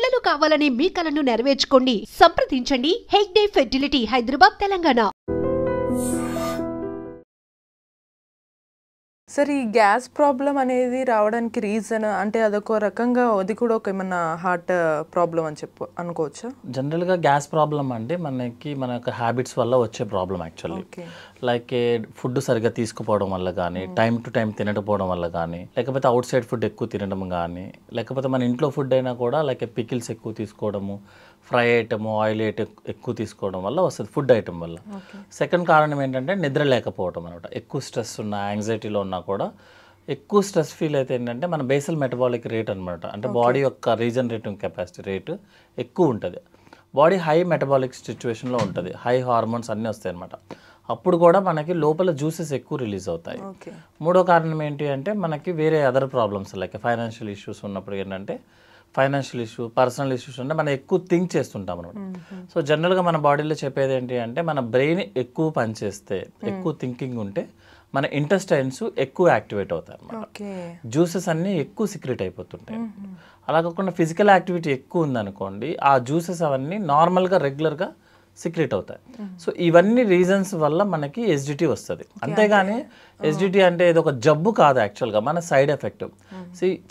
పిల్లలు కావాలని మీ కలను నెరవేర్చుకోండి. సంప్రదించండి హెగ్డే ఫెర్టిలిటీ, హైదరాబాద్, తెలంగాణ. సార్, ఈ గ్యాస్ ప్రాబ్లం అనేది రావడానికి రీజన్ అంటే అదొక రకంగా అది కూడా ఒక ఏమన్నా హార్ట్ ప్రాబ్లం అని అనుకోవచ్చా? జనరల్గా గ్యాస్ ప్రాబ్లం అంటే మన యొక్క హ్యాబిట్స్ వల్ల వచ్చే ప్రాబ్లం యాక్చువల్లీ. లైక్ ఫుడ్ సరిగ్గా తీసుకుపోవడం వల్ల కానీ, టైం టు టైం తినకపోవడం వల్ల కానీ, లేకపోతే అవుట్ సైడ్ ఫుడ్ ఎక్కువ తినడం కానీ, లేకపోతే మన ఇంట్లో ఫుడ్ అయినా కూడా లైక్ పికిల్స్ ఎక్కువ తీసుకోవడము, ఫ్రై ఐటము, ఆయిల్ ఐటమ్ ఎక్కువ తీసుకోవడం వల్ల వస్తుంది, ఫుడ్ ఐటమ్ వల్ల. సెకండ్ కారణం ఏంటంటే నిద్ర లేకపోవడం అనమాట. ఎక్కువ స్ట్రెస్ ఉన్నా, యాంగ్జైటీలో ఉన్నా కూడా ఎక్కువ స్ట్రెస్ ఫీల్ అయితే ఏంటంటే మన బేసల్ మెటబాలిక్ రేట్ అనమాట, అంటే బాడీ యొక్క రీజనరేటింగ్ కెపాసిటీ రేటు ఎక్కువ ఉంటుంది. బాడీ హై మెటబాలిక్ సిచ్యువేషన్లో ఉంటుంది, హై హార్మోన్స్ అన్నీ వస్తాయి అనమాట. అప్పుడు కూడా మనకి లోపల జ్యూసెస్ ఎక్కువ రిలీజ్ అవుతాయి. మూడో కారణం ఏంటి అంటే మనకి వేరే other problems like financial issues ఉన్నప్పుడు ఏంటంటే ఫైనాన్షియల్ ఇష్యూ, పర్సనల్ ఇష్యూస్ అంటే మనం ఎక్కువ థింక్ చేస్తుంటాం అనమాట. సో జనరల్గా మన బాడీలో చెప్పేది ఏంటి అంటే మన బ్రెయిన్ ఎక్కువ పనిచేస్తే, ఎక్కువ థింకింగ్ ఉంటే మన ఇంటెస్టైన్స్ ఎక్కువ యాక్టివేట్ అవుతాయి అన్నమాట. జ్యూసెస్ అన్నీ ఎక్కువ సీక్రెట్ అయిపోతుంటాయి. అలా కాకుండా ఫిజికల్ యాక్టివిటీ ఎక్కువ ఉందనుకోండి, ఆ జ్యూసెస్ అవన్నీ నార్మల్గా రెగ్యులర్గా సీక్రెట్ అవుతాయి. సో ఇవన్నీ రీజన్స్ వల్ల మనకి ఎస్డిటీ వస్తుంది. అంతేగాని ఎస్డిటీ అంటే ఇది ఒక జబ్బు కాదు, యాక్చువల్గా మన సైడ్ ఎఫెక్ట్.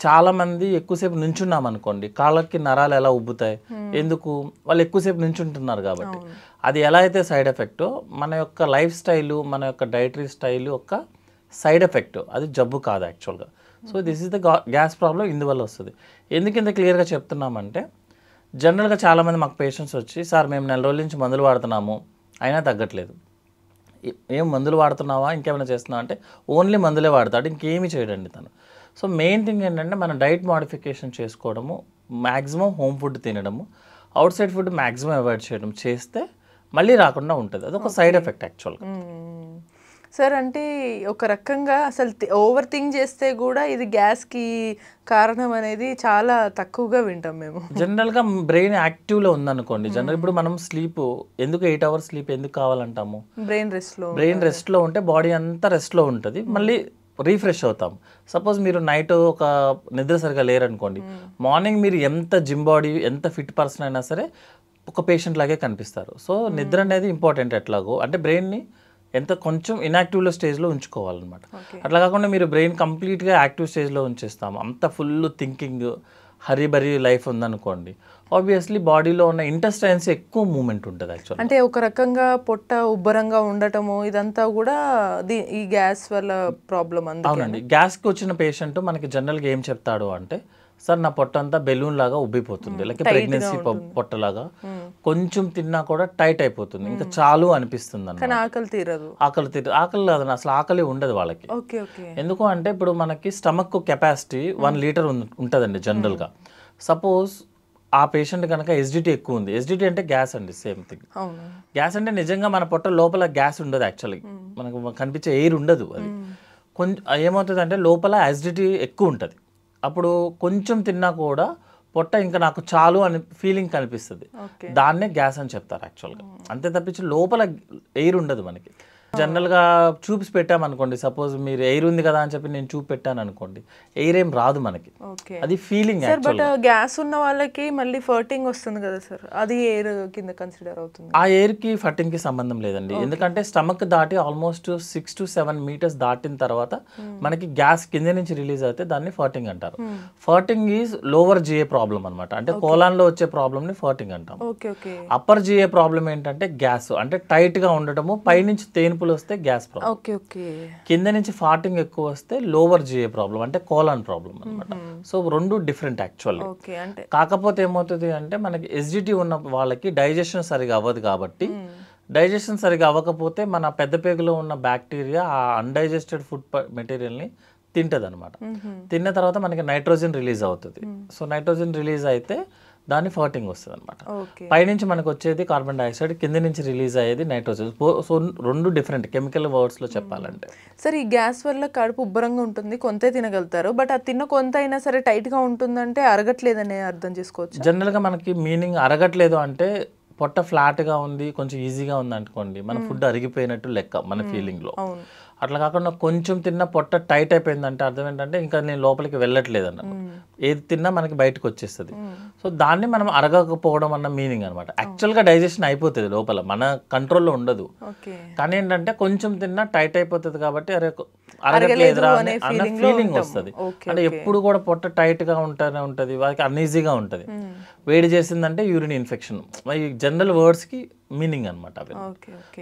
చాలామంది ఎక్కువసేపు నుంచున్నాం అనుకోండి, కాళ్ళకి నరాలు ఎలా ఉబ్బుతాయి, ఎందుకు? వాళ్ళు ఎక్కువసేపు నుంచుంటున్నారు కాబట్టి. అది ఎలా అయితే సైడ్ ఎఫెక్టో, మన యొక్క లైఫ్ స్టైలు, మన యొక్క డైటరీ స్టైలు ఒక సైడ్ ఎఫెక్ట్, అది జబ్బు కాదు యాక్చువల్గా. So this is the gas problem ఇందువల్ల వస్తుంది. ఎందుకు ఇంత క్లియర్గా చెప్తున్నామంటే, జనరల్గా చాలామంది మాకు పేషెంట్స్ వచ్చి, సార్ మేము 4 రోజుల నుంచి మందులు వాడుతున్నాము అయినా తగ్గట్లేదు. ఏం మందులు వాడుతున్నావా, ఇంకేమైనా చేస్తున్నావా అంటే ఓన్లీ మందులే వాడతాడు, ఇంకేమీ చేయడండి తను. సో మెయిన్ థింగ్ ఏంటంటే మనం డైట్ మోడిఫికేషన్ చేసుకోవడము, మ్యాక్సిమం హోమ్ ఫుడ్ తినడము, out side food maximum avoid చేయడం చేస్తే మళ్ళీ రాకుండా ఉంటుంది. అదొక సైడ్ ఎఫెక్ట్ యాక్చువల్గా. సార్, అంటే ఒక రకంగా అసలు ఓవర్ థింక్ చేస్తే కూడా ఇది గ్యాస్కి కారణం అనేది చాలా తక్కువగా వింటాం మేము. జనరల్గా బ్రెయిన్ యాక్టివ్లో ఉందనుకోండి, జనరల్ ఇప్పుడు మనం స్లీప్ ఎందుకు 8 hours స్లీప్ ఎందుకు కావాలంటాము? బ్రెయిన్ రెస్ట్లో ఉంటే బాడీ అంతా రెస్ట్లో ఉంటుంది, మళ్ళీ రీఫ్రెష్ అవుతాం. సపోజ్ మీరు నైట్ ఒక నిద్ర సరిగా లేరనుకోండి, మార్నింగ్ మీరు ఎంత జిమ్ బాడీ, ఎంత ఫిట్ పర్సన్ అయినా సరే ఒక పేషెంట్ లాగే కనిపిస్తారు. సో నిద్ర అనేది ఇంపార్టెంట్. ఎట్లాగో అంటే బ్రెయిన్ని ఎంత కొంచెం ఇన్యాక్టివ్లో స్టేజ్లో ఉంచుకోవాలన్నమాట. అట్లా కాకుండా మీరు బ్రెయిన్ కంప్లీట్గా యాక్టివ్ స్టేజ్లో ఉంచేస్తాము, అంత ఫుల్ థింకింగ్, హరీబరీ లైఫ్ ఉందనుకోండి, ఆబ్వియస్లీ బాడీలో ఉన్న ఇంటెస్టైన్స్ ఎక్కువ మూమెంట్ ఉంటుంది యాక్చువల్. అంటే ఒక రకంగా పొట్ట ఉబ్బరంగా ఉండటము ఇదంతా కూడా ఈ గ్యాస్ వల్ల ప్రాబ్లం. అవునండి. గ్యాస్కి వచ్చిన పేషెంట్ మనకి జనరల్గా ఏం చెప్తాడు అంటే, సార్ నా పొట్ట అంతా బెలూన్ లాగా ఉబ్బిపోతుంది, లేకపోతే ప్రెగ్నెన్సీ పొట్టలాగా, కొంచెం తిన్నా కూడా టైట్ అయిపోతుంది, ఇంకా చాలు అనిపిస్తుంది అన్న. ఆకలి తీరదు. ఆకలి లేదు, అసలు ఆకలి ఉండదు వాళ్ళకి. ఎందుకు అంటే ఇప్పుడు మనకి స్టమక్ కెపాసిటీ 1 లీటర్ ఉంటుందండి జనరల్గా. సపోజ్ ఆ పేషెంట్ కనుక ఎస్డిటీ ఎక్కువ ఉంది, ఎస్డిటీ అంటే గ్యాస్ అండి, సేమ్ థింగ్. గ్యాస్ అంటే నిజంగా మన పొట్ట లోపల గ్యాస్ ఉండదు యాక్చువల్లీ, మనకు కనిపించే ఎయిర్ ఉండదు. అది కొంచెం ఏమవుతుంది అంటే లోపల యాసిడిటీ ఎక్కువ ఉంటుంది. అప్పుడు కొంచెం తిన్నా కూడా పొట్ట ఇంకా నాకు చాలు అని ఫీలింగ్ కనిపిస్తుంది, దాన్నే గ్యాస్ అని చెప్తారు యాక్చువల్గా. అంతే తప్పించి లోపల ఎయిర్ ఉండదు మనకి. జనరల్గా ట్యూబ్స్ పెట్టామనుకోండి, సపోజ్ మీరు ఎయిర్ ఉంది కదా అని చెప్పి నేను ట్యూబ్ పెట్టాను అనుకోండి, ఎయిర్ ఏం రాదు మనకి, అది ఫీలింగ్. బట్ గ్యాస్ ఉన్న వాళ్ళకి మళ్ళీ ఫర్టింగ్ వస్తుంది కదా సార్, అది ఎయిర్ కింద కన్సిడర్ అవుతుంది? ఆ ఎయిర్కి ఫర్టింగ్కి సంబంధం లేదండి, ఎందుకంటే స్టమక్ దాటి ఆల్మోస్ట్ 6 to 7 meters దాటిన తర్వాత మనకి గ్యాస్ కింద నుంచి రిలీజ్ అయితే దాన్ని ఫర్టింగ్ అంటారు. Farting is lower GA problem అనమాట, అంటే కోలాన్లో వచ్చే ప్రాబ్లమ్ని ఫర్టింగ్ అంటాం. అప్పర్ జిఏ ప్రాబ్లం ఏంటంటే గ్యాస్, అంటే టైట్గా ఉండటము, పైనుంచి తేనుపులు వస్తే గ్యాస్ ప్రాబ్లం, కింద నుంచి ఫార్టింగ్ ఎక్కువ వస్తే లోవర్ జిఏ ప్రాబ్లం, అంటే కోలాన్ ప్రాబ్లం అనమాట. So 2 different actually. కాకపోతే ఏమవుతుంది అంటే మనకి ఎస్డిటీ ఉన్న వాళ్ళకి డైజెషన్ సరిగా అవ్వదు కాబట్టి, డైజెషన్ సరిగా అవ్వకపోతే మన పెద్ద పేగులో ఉన్న బ్యాక్టీరియా ఆ అన్డైజెస్టెడ్ ఫుడ్ మెటీరియల్ని తింటుంది అనమాట. తిన్న తర్వాత మనకి నైట్రోజన్ రిలీజ్ అవుతుంది. సో నైట్రోజన్ రిలీజ్ అయితే దాన్ని ఫర్టింగ్ వస్తుంది అనమాట. పైనుంచి మనకు వచ్చేది కార్బన్ డైఆక్సైడ్, కింద నుంచి రిలీజ్ అయ్యేది నైట్రోజన్. సో 2 డిఫరెంట్ కెమికల్ వర్డ్స్లో చెప్పాలంటే. సరే, ఈ గ్యాస్ వల్ల కడుపు ఉబ్బరంగా ఉంటుంది, కొంతే తినగలుగుతారు, బట్ ఆ తిన్న కొంత అయినా సరే టైట్గా ఉంటుందంటే అరగట్లేదనే అర్థం చేసుకోవచ్చు. జనరల్గా మనకి మీనింగ్ అరగట్లేదు అంటే పొట్ట ఫ్లాట్గా ఉంది, కొంచెం ఈజీగా ఉంది అనుకోండి, మన ఫుడ్ అరిగిపోయినట్టు లెక్క మన ఫీలింగ్లో. అట్లా కాకుండా కొంచెం తిన్న పొట్ట టైట్ అయిపోయిందంటే అర్థం ఏంటంటే ఇంకా నేను లోపలికి వెళ్ళట్లేదు అన్న, ఏది తిన్నా మనకి బయటకు వచ్చేస్తుంది. సో దాన్ని మనం అరగకపోవడం అన్న మీనింగ్ అనమాట. యాక్చువల్గా డైజెషన్ అయిపోతుంది లోపల, మన కంట్రోల్లో ఉండదు. కానీ ఏంటంటే కొంచెం తిన్నా టైట్ అయిపోతుంది కాబట్టి అరగట్లేదురా అన్న ఫీలింగ్ వస్తుంది. అంటే ఎప్పుడు కూడా పొట్ట టైట్ గా ఉంటూనే ఉంటుంది, వాళ్ళకి అన్ఈజీగా ఉంటుంది. వేడి చేసిందంటే యూరిన్ ఇన్ఫెక్షన్, జనరల్ వర్డ్స్ కి మీనింగ్ అనమాట అవి.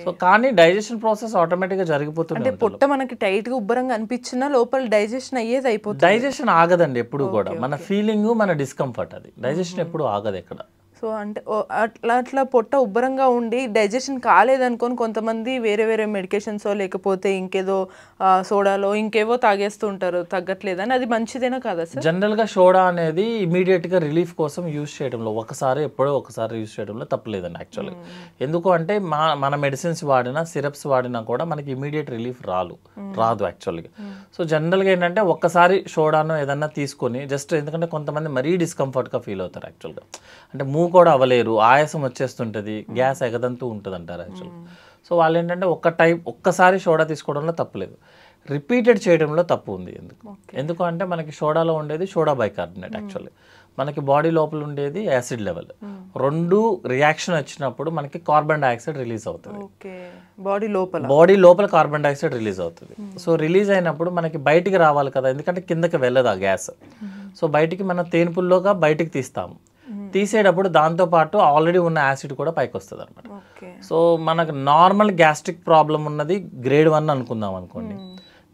సో కానీ డైజెషన్ ప్రాసెస్ ఆటోమేటిక్ గా జరిగిపోతుంది. పొట్ట మనకి టైట్ గా ఉబ్బరంగా అనిపించినా లోపల డైజెషన్ అయ్యేది అయిపోతుంది. డైజెషన్ ఆగదండి ఎప్పుడు కూడా, మన ఫీలింగ్ మన డిస్కంఫర్ట్, అది డైజెషన్ ఎప్పుడు ఆగదు ఎక్కడ. సో అంటే అట్లా పొట్ట ఉబ్బరంగా ఉండి డైజెషన్ కాలేదనుకొని కొంతమంది వేరే వేరే మెడికేషన్సో లేకపోతే ఇంకేదో సోడాలో ఇంకేవో తాగేస్తూ ఉంటారు తగ్గట్లేదని, అది మంచిదేనా కాదా సార్? జనరల్గా సోడా అనేది ఇమీడియట్గా రిలీఫ్ కోసం యూజ్ చేయడంలో ఎప్పుడో ఒకసారి యూజ్ చేయడంలో తప్పలేదండి యాక్చువల్గా. ఎందుకు అంటే మన మెడిసిన్స్ వాడినా సిరప్స్ వాడినా కూడా మనకి ఇమీడియట్ రిలీఫ్ రాదు యాక్చువల్గా. సో జనరల్గా ఏంటంటే ఒక్కసారి సోడాను ఏదన్నా తీసుకొని జస్ట్, ఎందుకంటే కొంతమంది మరీ డిస్కంఫర్ట్గా ఫీల్ అవుతారు యాక్చువల్గా, అంటే కూడా అవ్వలేరు, ఆయాసం వచ్చేస్తుంటుంది, గ్యాస్ ఎగదంతూ ఉంటుంది అంటారు యాక్చువల్గా. సో వాళ్ళు ఏంటంటే ఒక్కసారి సోడా తీసుకోవడంలో తప్పులేదు, రిపీటెడ్ చేయడంలో తప్పు ఉంది. ఎందుకు అంటే మనకి సోడాలో ఉండేది సోడా బైకార్బోనేట్, యాక్చువల్లీ మనకి బాడీ లోపల ఉండేది యాసిడ్ లెవెల్. రెండు రియాక్షన్ వచ్చినప్పుడు మనకి కార్బన్ డైఆక్సైడ్ రిలీజ్ అవుతుంది, బాడీ లోపల కార్బన్ డైఆక్సైడ్ రిలీజ్ అవుతుంది. సో రిలీజ్ అయినప్పుడు మనకి బయటికి రావాలి కదా, ఎందుకంటే కిందకి వెళ్ళదు ఆ గ్యాస్. సో బయటికి మనం తేన్పుల్లోగా బయటికి తీస్తాము, తీసేటప్పుడు దాంతోపాటు ఆల్రెడీ ఉన్న యాసిడ్ కూడా పైకి వస్తుంది అనమాట. సో మనకు నార్మల్ గ్యాస్ట్రిక్ ప్రాబ్లం ఉన్నది గ్రేడ్ 1 అనుకుందాం అనుకోండి,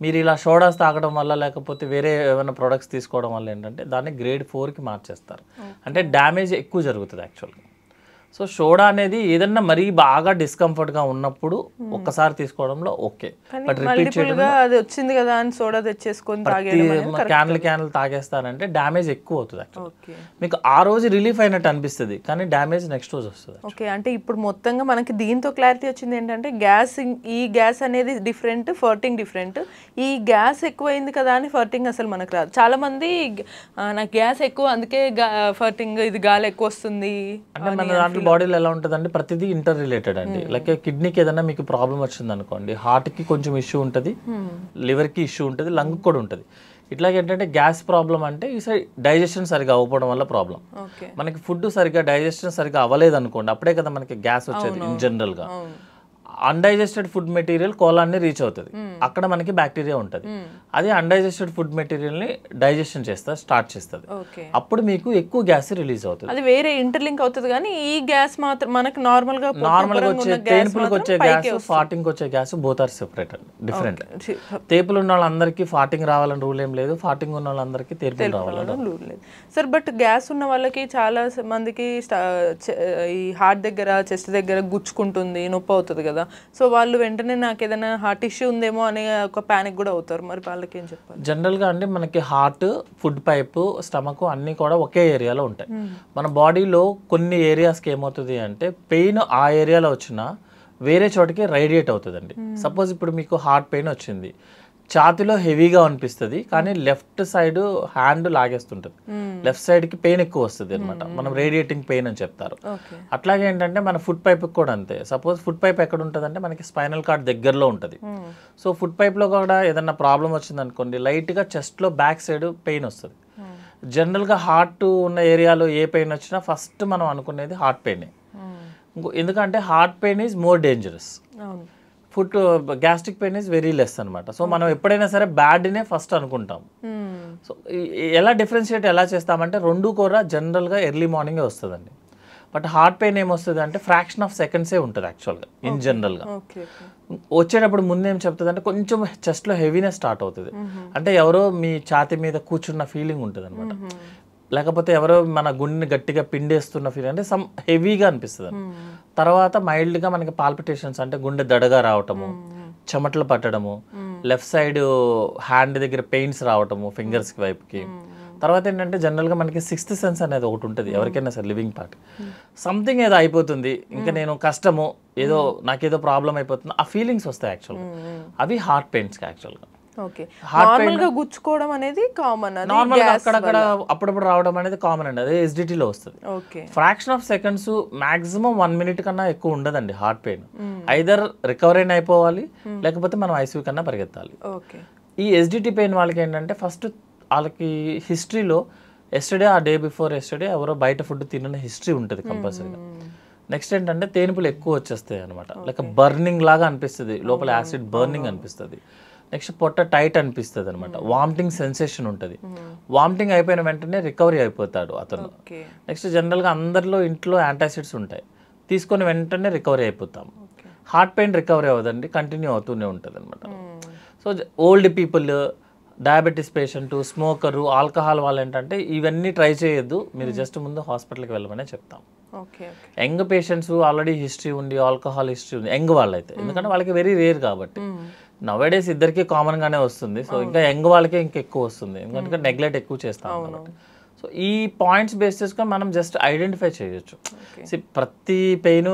మీరు ఇలా సోడాస్ తాగడం వల్ల లేకపోతే వేరే ఏమైనా ప్రొడక్ట్స్ తీసుకోవడం వల్ల ఏంటంటే దాన్ని గ్రేడ్ 4కి మార్చేస్తారు, అంటే డ్యామేజ్ ఎక్కువ జరుగుతుంది యాక్చువల్గా. సో సోడా అనేది ఏదన్నా మరీ బాగా డిస్కంఫర్ట్గా ఉన్నప్పుడు ఒక్కసారి తీసుకోవడంలో ఓకే, బట్ రిపీట్ చేయడం అది వచ్చింది కదా అని సోడా తెచ్చేసుకొని క్యాన్లు తాగేస్తారంటే డ్యామేజ్ ఎక్కువ అవుతుంది యాక్చువల్లీ. మీకు ఆ రోజు రిలీఫ్ అయినట్టు అనిపిస్తుంది కానీ డ్యామేజ్ నెక్స్ట్ రోజు వస్తుంది. ఓకే, అంటే ఇప్పుడు మొత్తంగా మనకి దీంతో క్లారిటీ వచ్చింది ఏంటంటే ఈ గ్యాస్ అనేది డిఫరెంట్, ఫర్టింగ్ డిఫరెంట్. ఈ గ్యాస్ ఎక్కువైంది కదా అని ఫర్టింగ్ అసలు మనకు రాదు. చాలా మంది నాకు గ్యాస్ ఎక్కువ అందుకే ఫర్టింగ్, ఇది గాలి ఎక్కువ వస్తుంది అంటే మన దాంట్లో బాడీలో ఎలా ఉంటుందండి, ప్రతిదీ ఇంటర్ రిలేటెడ్ అండి. లైక్ కిడ్నీకి ఏదైనా మీకు ప్రాబ్లం వచ్చింది అనుకోండి, హార్ట్కి కొంచెం ఇష్యూ ఉంటుంది, లివర్కి ఇష్యూ ఉంటుంది, లంగ్ కూడా ఉంటుంది. ఇట్లాగే ఏంటంటే గ్యాస్ ప్రాబ్లం అంటే ఈ సైడ్ డైజెషన్ సరిగా అవ్వడం వల్ల ప్రాబ్లం. మనకి ఫుడ్ సరిగా డైజెషన్ సరిగా అవ్వలేదు అనుకోండి, అప్పుడే కదా మనకి గ్యాస్ వచ్చేది ఇన్ జనరల్గా. అన్డైజెస్టెడ్ ఫుడ్ మెటీరియల్ కోలాన్ని రీచ్ అవుతుంది, అక్కడ మనకి బ్యాక్టీరియా ఉంటుంది, అది అన్డైజెస్టెడ్ ఫుడ్ మెటీరియల్ ని డైజెషన్ స్టార్ట్ చేస్తుంది, అప్పుడు మీకు ఎక్కువ గ్యాస్ రిలీజ్ అవుతుంది. అది వేరే ఇంటర్లింక్ అవుతుంది కానీ ఈ గ్యాస్ మాత్రం మనకి నార్మల్ గా వచ్చే తేన్పులకు వచ్చే గ్యాస్, ఫార్టింగ్ వచ్చే గ్యాస్ బోత్ ఆర్ సెపరేట్ అండి, డిఫరెంట్. తేపులు ఉన్న వాళ్ళందరికీ ఫార్టింగ్ రావాలని రూల్ ఏం లేదు, ఫార్టింగ్ ఉన్న వాళ్ళందరికీ తేన్పులు రావాలని రూల్ లేదు సార్. బట్ గ్యాస్ ఉన్న వాళ్ళకి చాలా మందికి ఈ హార్ట్ దగ్గర, చెస్ట్ దగ్గర గుచ్చుకుంటుంది, నొప్పి అవుతుంది కదా. సో వాళ్ళు వెంటనే నాకు ఏదైనా హార్ట్ ఇష్యూ ఉందేమో అనే ఒక ప్యానిక్ కూడా అవుతారు, మరి వాళ్ళకి ఏం చెప్పాలి? జనరల్గా అంటే మనకి హార్ట్, ఫుడ్ పైప్, స్టమక్ అన్నీ కూడా ఒకే ఏరియాలో ఉంటాయి. మన బాడీలో కొన్ని ఏరియాస్కి ఏమవుతుంది అంటే పెయిన్ ఆ ఏరియాలో వచ్చినా వేరే చోటకి రేడియేట్ అవుతుందండి. సపోజ్ ఇప్పుడు మీకు హార్ట్ పెయిన్ వచ్చింది, ఛాతిలో హెవీగా అనిపిస్తుంది కానీ లెఫ్ట్ సైడ్ హ్యాండ్ లాగేస్తుంటుంది, లెఫ్ట్ సైడ్కి పెయిన్ ఎక్కువ వస్తుంది అనమాట, మనం రేడియేటింగ్ పెయిన్ అని చెప్తారు. అట్లాగే ఏంటంటే మన ఫుడ్ పైప్కి కూడా అంతే. సపోజ్ ఫుడ్ పైప్ ఎక్కడ ఉంటుంది అంటే మనకి స్పైనల్ కార్డ్ దగ్గరలో ఉంటుంది. సో ఫుడ్ పైప్లో కూడా ఏదన్నా ప్రాబ్లం వచ్చింది అనుకోండి, లైట్గా చెస్ట్లో బ్యాక్ సైడ్ పెయిన్ వస్తుంది. జనరల్గా హార్ట్ ఉన్న ఏరియాలో ఏ పెయిన్ వచ్చినా ఫస్ట్ మనం అనుకునేది హార్ట్ పెయినే, ఎందుకంటే heart pain is more dangerous, food gastric pain is very less అనమాట. సో మనం ఎప్పుడైనా సరే బ్యాడ్నే ఫస్ట్ అనుకుంటాం. సో ఎలా డిఫరెన్షియేట్ ఎలా చేస్తామంటే రెండు కూడా జనరల్గా ఎర్లీ మార్నింగే వస్తుందండి, బట్ హార్ట్ పెయిన్ ఏమొస్తుంది అంటే ఫ్రాక్షన్ ఆఫ్ సెకండ్సే ఉంటుంది యాక్చువల్గా ఇన్ జనరల్గా. వచ్చేటప్పుడు ముందేం చెప్తుంది అంటే కొంచెం చెస్ట్లో హెవీనెస్ స్టార్ట్ అవుతుంది, అంటే ఎవరో మీ ఛాతీ మీద కూర్చున్న ఫీలింగ్ ఉంటుంది అనమాట, లేకపోతే ఎవరో మన గుండెని గట్టిగా పిండేస్తున్న ఫీలింగ్, అంటే సమ్ హెవీగా అనిపిస్తుంది. తర్వాత మైల్డ్గా మనకి పాల్పిటేషన్స్, అంటే గుండె దడగా రావటము, చెమటలు పట్టడము, లెఫ్ట్ సైడ్ హ్యాండ్ దగ్గర పెయిన్స్ రావటము ఫింగర్స్కి వైపుకి. తర్వాత ఏంటంటే జనరల్గా మనకి సిక్స్త్ సెన్స్ అనేది ఒకటి ఉంటుంది ఎవరికైనా సరే, లివింగ్ పార్ట్, సంథింగ్ ఏదో అయిపోతుంది, ఇంకా నేను కష్టము, ఏదో నాకేదో ప్రాబ్లం అయిపోతుంది, ఆ ఫీలింగ్స్ వస్తాయి యాక్చువల్గా, అవి హార్ట్ పెయిన్స్కి యాక్చువల్గా. ఓకే నార్మల్ గా గుచ్చుకోవడం అనేది కామన్, అది నార్మల్ గా అక్కడక్కడ అప్పుడప్పుడు రావడం అనేది కామన్ అండి, అదే ఎస్డిటీలో వస్తుంది. Okay fraction of seconds maximum 1 minute కన్నా ఎక్కువ ఉండదండి హార్ట్ పెయిన్. ఐదర్ రికవరీ అయిపోవాలి లేకపోతే మనం ఐసీయూ కన్నా పరిగెత్తాలి. ఓకే ఈ ఎస్డిటీ పెయిన్ వాళ్ళకి ఏంటంటే ఫస్ట్ వాళ్ళకి హిస్టరీలో ఎస్టర్డే ఆ డే బిఫోర్ ఎస్టర్డే ఎవరో బయట ఫుడ్ తిన్న హిస్టరీ ఉంటుంది కంపల్సరీగా. నెక్స్ట్ ఏంటంటే తేనుపులు ఎక్కువ వచ్చేస్తాయి అనమాట, లైక్ బర్నింగ్ లాగా అనిపిస్తుంది, లోపల యాసిడ్ బర్నింగ్ అనిపిస్తుంది. నెక్స్ట్ పొట్ట టైట్ అనిపిస్తుంది అనమాట, వామిటింగ్ సెన్సేషన్ ఉంటుంది. వామిటింగ్ అయిపోయిన వెంటనే రికవరీ అయిపోతాడు అతను. నెక్స్ట్ జనరల్గా అందరిలో ఇంట్లో యాంటాసిడ్స్ ఉంటాయి, తీసుకొని వెంటనే రికవరీ అయిపోతాం. హార్ట్ పెయిన్ రికవరీ అవ్వదండి, కంటిన్యూ అవుతూనే ఉంటుంది అనమాట. So old people, diabetes patient, smoker, alcohol వాళ్ళు ఏంటంటే ఇవన్నీ ట్రై చేయొద్దు, మీరు జస్ట్ ముందు హాస్పిటల్కి వెళ్ళమనే చెప్తాం. యంగ్ పేషెంట్స్ ఆల్రెడీ హిస్టరీ ఉండి ఆల్కహాల్ హిస్టరీ ఉంది యంగ్ వాళ్ళైతే, ఎందుకంటే వాళ్ళకి వెరీ రేర్ కాబట్టి. నవేడేస్ ఇద్దరికి కామన్ గానే వస్తుంది, సో ఇంకా యంగ్ వాళ్ళకే ఇంకా ఎక్కువ వస్తుంది, ఎందుకంటే నెగ్లెక్ట్ ఎక్కువ చేస్తాం కాబట్టి. సో ఈ పాయింట్స్ బేస్ చేసుకొని మనం జస్ట్ ఐడెంటిఫై చేయొచ్చు. ప్రతి పెయిన్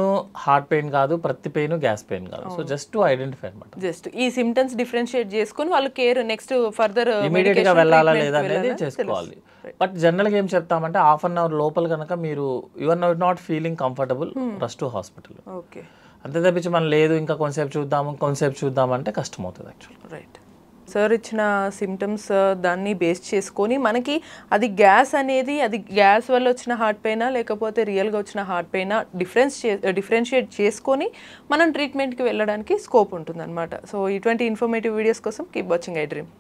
హార్ట్ పెయిన్ కాదు, ప్రతి పెయిన్ గ్యాస్ పెయిన్ కాదు. సో జస్ట్ టు ఐడెంటిఫై అనమాట. జస్ట్ ఈ సిమ్టమ్స్ డిఫరెన్షియేట్ చేసుకొని వాళ్ళు కేర్ నెక్స్ట్ ఫర్దర్ ఇమీడియట్ గా వెళ్ళాలా లేదా అనేది చేసుకోవాలి. బట్ జనరల్గా ఏం చెప్తామంటే హాఫ్ అన్ అవర్ లోపల కనుక మీరు your not feeling comfortable, rush to hospital. Okay అంతే తప్పించి మనం లేదు ఇంకా కొంతసేపు చూద్దామంటే కష్టం అవుతుంది యాక్చువల్. రైట్ సార్ ఇచ్చిన సిమ్టమ్స్ దాన్ని బేస్ చేసుకొని మనకి అది గ్యాస్ అనేది అది గ్యాస్ వల్ల వచ్చిన హార్ట్ పెయినా లేకపోతే రియల్గా వచ్చిన హార్ట్ పెయినా డిఫరెన్షియేట్ చేసుకొని మనం ట్రీట్మెంట్కి వెళ్ళడానికి స్కోప్ ఉంటుంది అనమాట. సో ఇటువంటి ఇన్ఫర్మేటివ్ వీడియోస్ కోసం కీప్ వాచింగ్ ఐ డ్రీమ్.